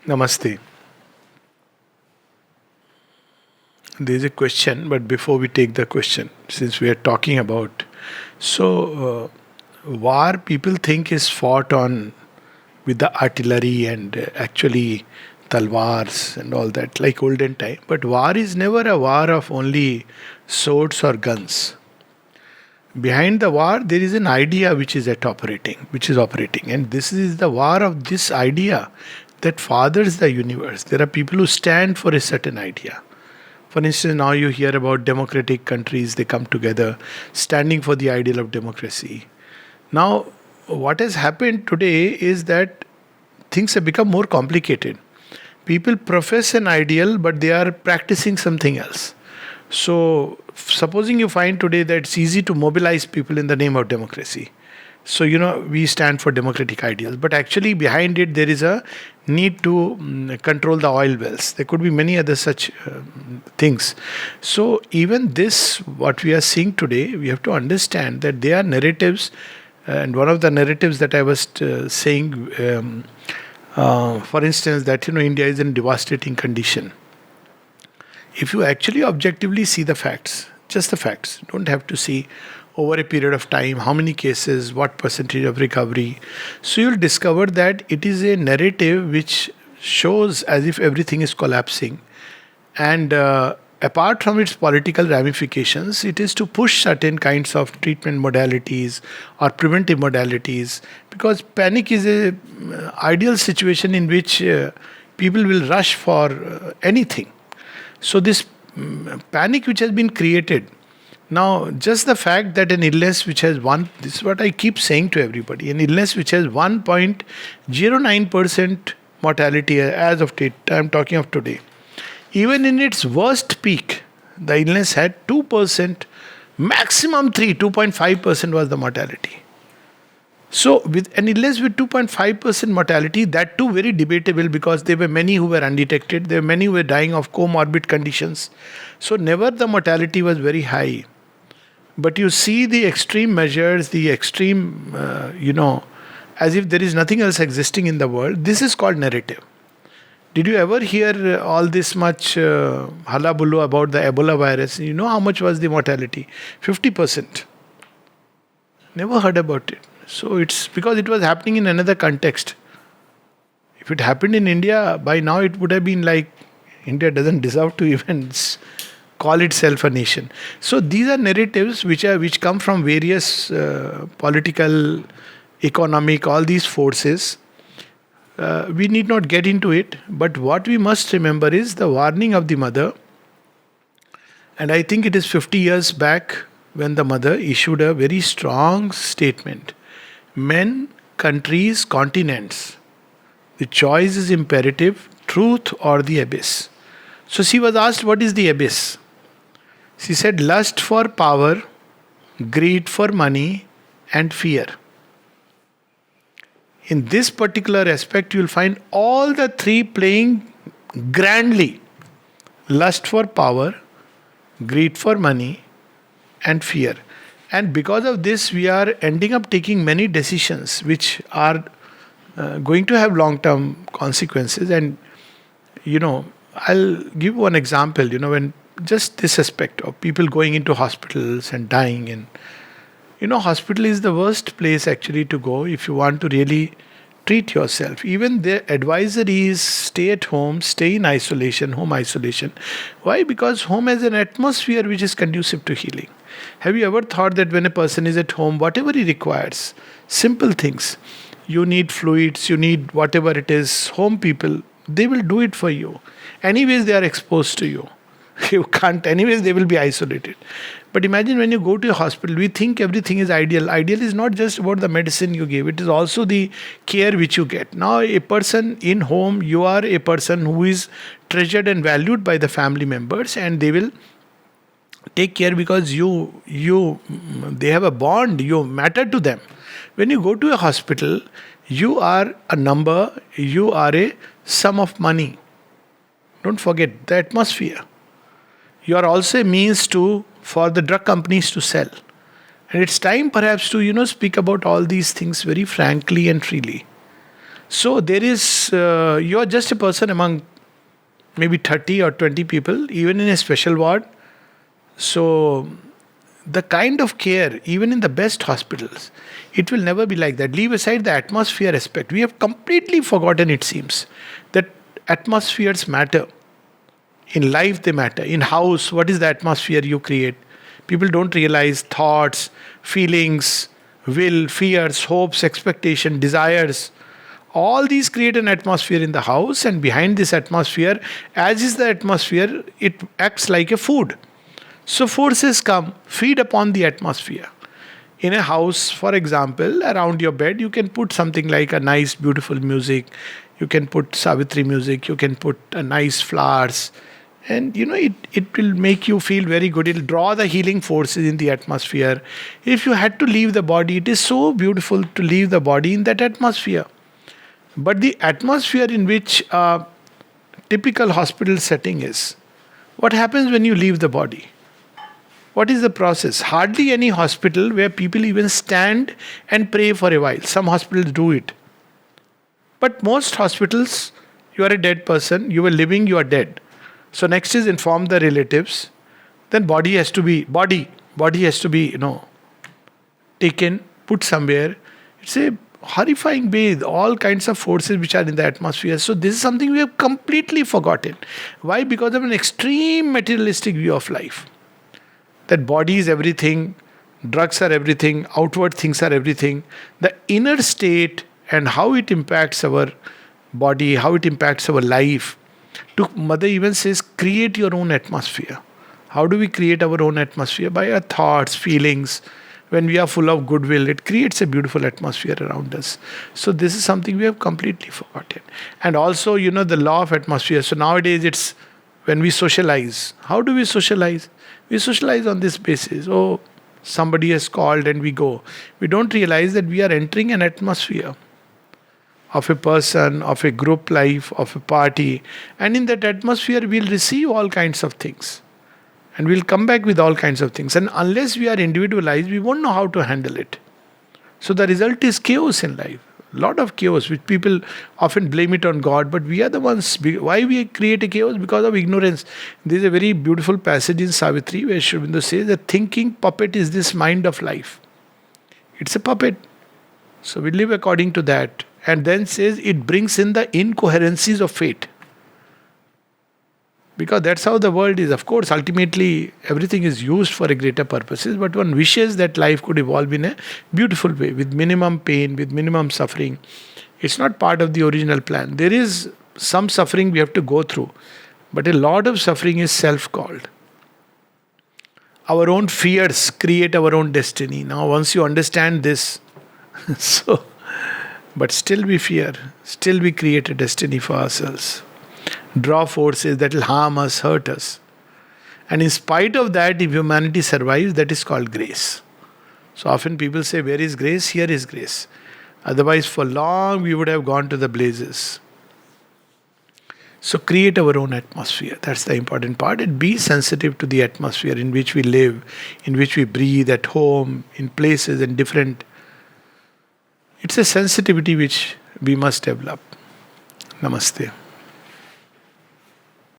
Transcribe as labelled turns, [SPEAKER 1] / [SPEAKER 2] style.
[SPEAKER 1] Namaste. There is a question, but before we take the question, since we are talking about, war people think is fought on with the artillery and actually talwars and all that, like olden time. But war is never a war of only swords or guns. Behind the war, there is an idea which is operating, and this is the war of this idea that fathers the universe. There are people who stand for a certain idea. For instance, now you hear about democratic countries, they come together standing for the ideal of democracy. Now, what has happened today is that things have become more complicated. People profess an ideal, but they are practicing something else. So, supposing you find today that it's easy to mobilize people in the name of democracy. So, we stand for democratic ideals, but actually behind it, there is a need to control the oil wells. There could be many other such things. So, even this, what we are seeing today, we have to understand that they are narratives. And one of the narratives that I was saying, for instance, that India is in devastating condition. If you actually objectively see the facts, just the facts, don't have to see over a period of time how many cases, what percentage of recovery. So you'll discover that it is a narrative which shows as if everything is collapsing. And apart from its political ramifications, it is to push certain kinds of treatment modalities or preventive modalities, because panic is a ideal situation in which people will rush for anything. So this panic which has been created, now just the fact that an illness which has this is what I keep saying to everybody, an illness which has 1.09% mortality as of date, I'm talking of today. Even in its worst peak, the illness had 2%, maximum 2.5% was the mortality. So, with an illness with 2.5% mortality, that too very debatable, because there were many who were undetected, there were many who were dying of comorbid conditions. So, never the mortality was very high. But you see the extreme measures, the extreme, as if there is nothing else existing in the world. This is called narrative. Did you ever hear all this much hullabaloo about the Ebola virus? You know how much was the mortality? 50%. Never heard about it. So it's because it was happening in another context. If it happened in India, by now it would have been like India doesn't deserve to even call itself a nation. So these are narratives which come from various political, economic, all these forces. We need not get into it, but what we must remember is the warning of the mother. And I think it is 50 years back when the mother issued a very strong statement. Men, countries, continents. The choice is imperative, truth or the abyss. So she was asked, what is the abyss? She said, lust for power, greed for money, and fear. In this particular aspect, you will find all the three playing grandly. Lust for power, greed for money, and fear. And because of this, we are ending up taking many decisions which are going to have long-term consequences. And, I'll give one example, when just this aspect of people going into hospitals and dying. And, hospital is the worst place actually to go if you want to really treat yourself. Even the advisory is stay at home, stay in isolation, home isolation. Why? Because home has an atmosphere which is conducive to healing. Have you ever thought that when a person is at home, whatever he requires, simple things, you need fluids, you need whatever it is, home people, they will do it for you. Anyways, they are exposed to you. You can't, anyways, they will be isolated. But imagine when you go to a hospital, we think everything is ideal. Ideal is not just about the medicine you give, it is also the care which you get. Now, a person in home, you are a person who is treasured and valued by the family members, and they will take care because they have a bond, you matter to them. When you go to a hospital, you are a number, you are a sum of money. Don't forget the atmosphere. You are also a means for the drug companies to sell. And it's time perhaps to speak about all these things very frankly and freely. So there is, you are just a person among maybe 30 or 20 people, even in a special ward. So the kind of care, even in the best hospitals, it will never be like that. Leave aside the atmosphere aspect. We have completely forgotten, it seems, that atmospheres matter. In life, they matter. In house, what is the atmosphere you create? People don't realize thoughts, feelings, will, fears, hopes, expectation, desires. All these create an atmosphere in the house, and behind this atmosphere, as is the atmosphere, it acts like a food. So forces come, feed upon the atmosphere. In a house, for example, around your bed, you can put something like a nice, beautiful music. You can put Savitri music. You can put a nice flowers. And it will make you feel very good. It'll draw the healing forces in the atmosphere. If you had to leave the body, it is so beautiful to leave the body in that atmosphere. But the atmosphere in which a typical hospital setting is, what happens when you leave the body? What is the process? Hardly any hospital where people even stand and pray for a while. Some hospitals do it. But most hospitals, you are a dead person, you were living, you are dead. So next is inform the relatives. Then body has to be, taken, put somewhere. It's a horrifying way, all kinds of forces which are in the atmosphere. So this is something we have completely forgotten. Why? Because of an extreme materialistic view of life. That body is everything, drugs are everything, outward things are everything. The inner state and how it impacts our body, how it impacts our life. Mother even says, create your own atmosphere. How do we create our own atmosphere? By our thoughts, feelings. When we are full of goodwill, it creates a beautiful atmosphere around us. So this is something we have completely forgotten. And also, the law of atmosphere. So nowadays it's when we socialize. How do we socialize? We socialize on this basis. Oh, somebody has called and we go. We don't realize that we are entering an atmosphere of a person, of a group life, of a party. And in that atmosphere, we'll receive all kinds of things. And we'll come back with all kinds of things. And unless we are individualized, we won't know how to handle it. So the result is chaos in life. A lot of chaos, which people often blame it on God, but we are the ones. Why we create a chaos? Because of ignorance. There is a very beautiful passage in Savitri where Sri Aurobindo says that thinking puppet is this mind of life. It's a puppet. So we live according to that. And then says it brings in the incoherencies of fate. Because that's how the world is. Of course, ultimately, everything is used for a greater purposes, but one wishes that life could evolve in a beautiful way, with minimum pain, with minimum suffering. It's not part of the original plan. There is some suffering we have to go through, but a lot of suffering is self-called. Our own fears create our own destiny. Now, once you understand this, but still we fear, still we create a destiny for ourselves. Draw forces that will harm us, hurt us. And in spite of that, if humanity survives, that is called grace. So often people say, where is grace? Here is grace. Otherwise, for long, we would have gone to the blazes. So create our own atmosphere. That's the important part. And be sensitive to the atmosphere in which we live, in which we breathe, at home, in places and different. It's a sensitivity which we must develop. Namaste.